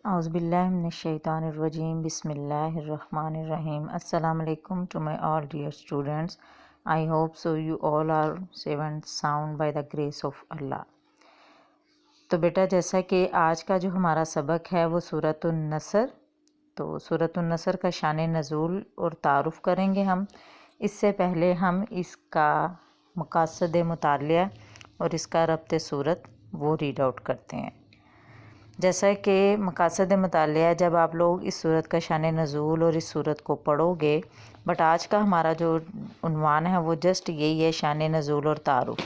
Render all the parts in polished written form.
اعوذ باللہ من الشیطان الرجیم بسم اللہ الرحمن الرحیم. السلام علیکم to my all dear students. I hope so you all are safe and sound by the grace of Allah. تو بیٹا جیسا کہ آج کا جو ہمارا سبق ہے وہ سورۃ النصر. تو سورۃ النصر کا شان نزول اور تعارف کریں گے ہم. اس سے پہلے ہم اس کا مقاصد مطالعہ اور اس کا ربط صورت وہ ریڈ آؤٹ کرتے ہیں. جیسا کہ مقاصد مطالعہ جب آپ لوگ اس صورت کا شان نزول اور اس صورت کو پڑھو گے، بٹ آج کا ہمارا جو عنوان ہے وہ جسٹ یہی ہے، شان نزول اور تعارف.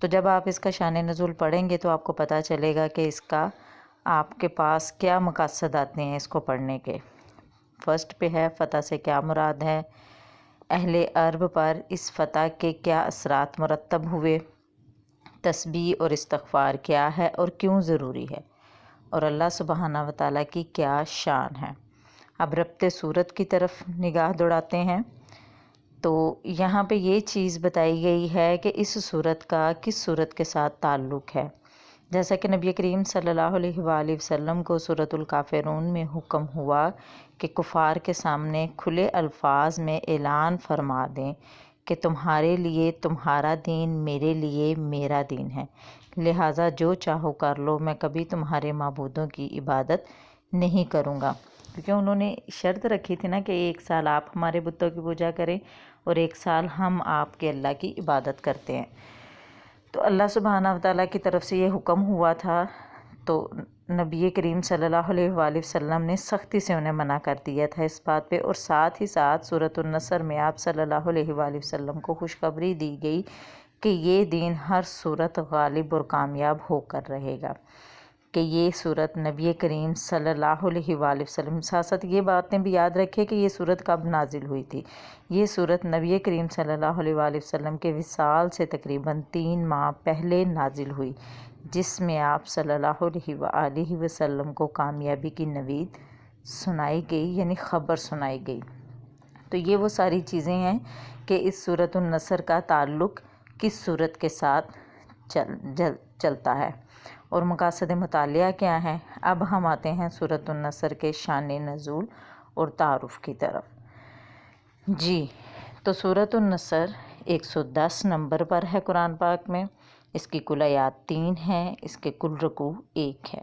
تو جب آپ اس کا شان نزول پڑھیں گے تو آپ کو پتہ چلے گا کہ اس کا آپ کے پاس کیا مقاصد آتے ہیں اس کو پڑھنے کے. فرسٹ پہ ہے فتح سے کیا مراد ہے، اہل عرب پر اس فتح کے کیا اثرات مرتب ہوئے، تسبیح اور استغفار کیا ہے اور کیوں ضروری ہے، اور اللہ سبحانہ و تعالیٰ کی کیا شان ہے. اب ربط صورت کی طرف نگاہ دوڑاتے ہیں. تو یہاں پہ یہ چیز بتائی گئی ہے کہ اس صورت کا کس صورت کے ساتھ تعلق ہے. جیسا کہ نبی کریم صلی اللہ علیہ وآلہ وسلم کو سورۃ الکافرون میں حکم ہوا کہ کفار کے سامنے کھلے الفاظ میں اعلان فرما دیں کہ تمہارے لیے تمہارا دین، میرے لیے میرا دین ہے، لہٰذا جو چاہو کر لو، میں کبھی تمہارے معبودوں کی عبادت نہیں کروں گا. کیونکہ انہوں نے شرط رکھی تھی نا کہ 1 سال آپ ہمارے بتوں کی پوجا کریں اور 1 سال ہم آپ کے اللہ کی عبادت کرتے ہیں. تو اللہ سبحانہ و تعالیٰ کی طرف سے یہ حکم ہوا تھا، تو نبی کریم صلی اللہ علیہ وآلہ وسلم نے سختی سے انہیں منع کر دیا تھا اس بات پہ. اور ساتھ ہی ساتھ سورۃ النصر میں آپ صلی اللہ علیہ وآلہ وسلم کو خوشخبری دی گئی کہ یہ دین ہر صورت غالب اور کامیاب ہو کر رہے گا. کہ یہ صورت نبی کریم صلی اللہ علیہ وآلہ وسلم، ساتھ ساتھ یہ باتیں بھی یاد رکھے کہ یہ صورت کب نازل ہوئی تھی. یہ صورت نبی کریم صلی اللہ علیہ وآلہ وسلم کے وصال سے تقریباً 3 ماہ پہلے نازل ہوئی، جس میں آپ صلی اللہ علیہ وآلہ وسلم کو کامیابی کی نوید سنائی گئی، یعنی خبر سنائی گئی. تو یہ وہ ساری چیزیں ہیں کہ اس سورۃ النصر کا تعلق کس صورت کے ساتھ چلتا ہے اور مقاصد مطالعہ کیا ہے. اب ہم آتے ہیں سورۃ النصر کے شان نزول اور تعارف کی طرف. جی، تو سورۃ النصر 110 نمبر پر ہے قرآن پاک میں. اس کی کل آیات 3 ہیں، اس کے کل رکوع 1 ہے.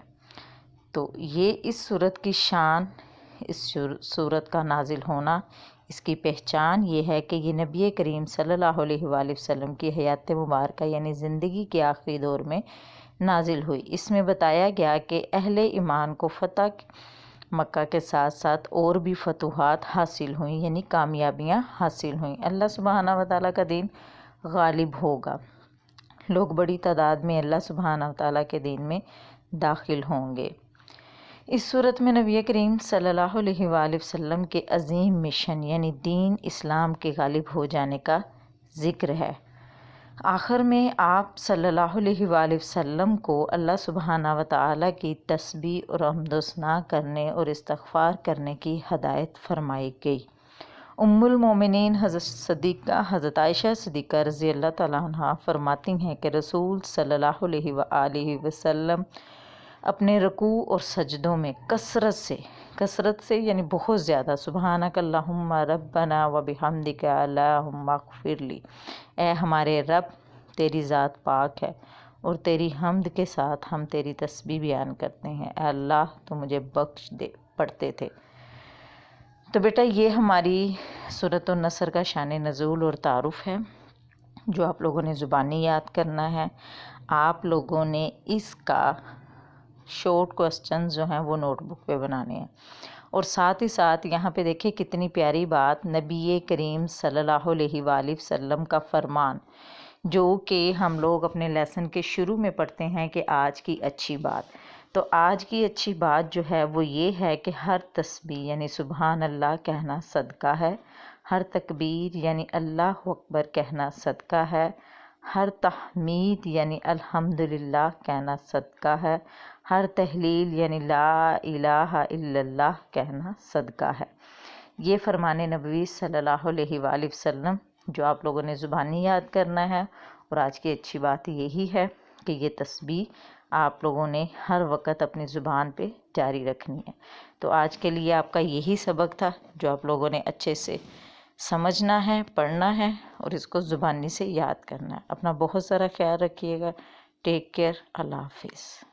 تو یہ اس صورت کی شان، اس صورت کا نازل ہونا، اس کی پہچان یہ ہے کہ یہ نبی کریم صلی اللہ علیہ وآلہ وسلم کی حیات مبارکہ یعنی زندگی کے آخری دور میں نازل ہوئی. اس میں بتایا گیا کہ اہل ایمان کو فتح مکہ کے ساتھ ساتھ اور بھی فتوحات حاصل ہوئیں، یعنی کامیابیاں حاصل ہوئیں. اللہ سبحانہ و تعالیٰ کا دین غالب ہوگا، لوگ بڑی تعداد میں اللہ سبحانہ و تعالیٰ کے دین میں داخل ہوں گے. اس صورت میں نبی کریم صلی اللہ علیہ وآلہ وسلم کے عظیم مشن یعنی دین اسلام کے غالب ہو جانے کا ذکر ہے. آخر میں آپ صلی اللہ علیہ وآلہ وسلم کو اللہ سبحانہ و تعالیٰ کی تسبیح اور حمد و ثنا کرنے اور استغفار کرنے کی ہدایت فرمائی گئی. ام المومنین حضرت عائشہ صدیقہ رضی اللہ تعالیٰ عنہا فرماتی ہیں کہ رسول صلی اللہ علیہ وآلہ وسلم اپنے رکوع اور سجدوں میں کثرت سے یعنی بہت زیادہ سبحانک اللہم ربنا و بحمدک اللہم اغفر لی، اے ہمارے رب تیری ذات پاک ہے اور تیری حمد کے ساتھ ہم تیری تسبیح بیان کرتے ہیں، اے اللہ تو مجھے بخش دے، پڑھتے تھے. تو بیٹا یہ ہماری سورۃ النصر کا شان نزول اور تعارف ہے جو آپ لوگوں نے زبانی یاد کرنا ہے. آپ لوگوں نے اس کا شارٹ کوسچنز جو ہیں وہ نوٹ بک پہ بنانے ہیں. اور ساتھ ہی ساتھ یہاں پہ دیکھیں کتنی پیاری بات، نبی کریم صلی اللہ علیہ وآلہ وسلم کا فرمان جو کہ ہم لوگ اپنے لیسن کے شروع میں پڑھتے ہیں کہ آج کی اچھی بات. تو آج کی اچھی بات جو ہے وہ یہ ہے کہ ہر تسبیح یعنی سبحان اللہ کہنا صدقہ ہے، ہر تکبیر یعنی اللہ اکبر کہنا صدقہ ہے، ہر تحمید یعنی الحمدللہ کہنا صدقہ ہے، ہر تحلیل یعنی لا الہ الا اللہ کہنا صدقہ ہے. یہ فرمان نبوی صلی اللہ علیہ وآلہ وسلم جو آپ لوگوں نے زبانی یاد کرنا ہے. اور آج کی اچھی بات یہی ہے کہ یہ تسبیح آپ لوگوں نے ہر وقت اپنی زبان پہ جاری رکھنی ہے۔ تو آج کے لیے آپ کا یہی سبق تھا جو آپ لوگوں نے اچھے سے سمجھنا ہے، پڑھنا ہے اور اس کو زبانی سے یاد کرنا ہے۔ اپنا بہت سارا خیال رکھیے گا۔ Take care. اللہ حافظ۔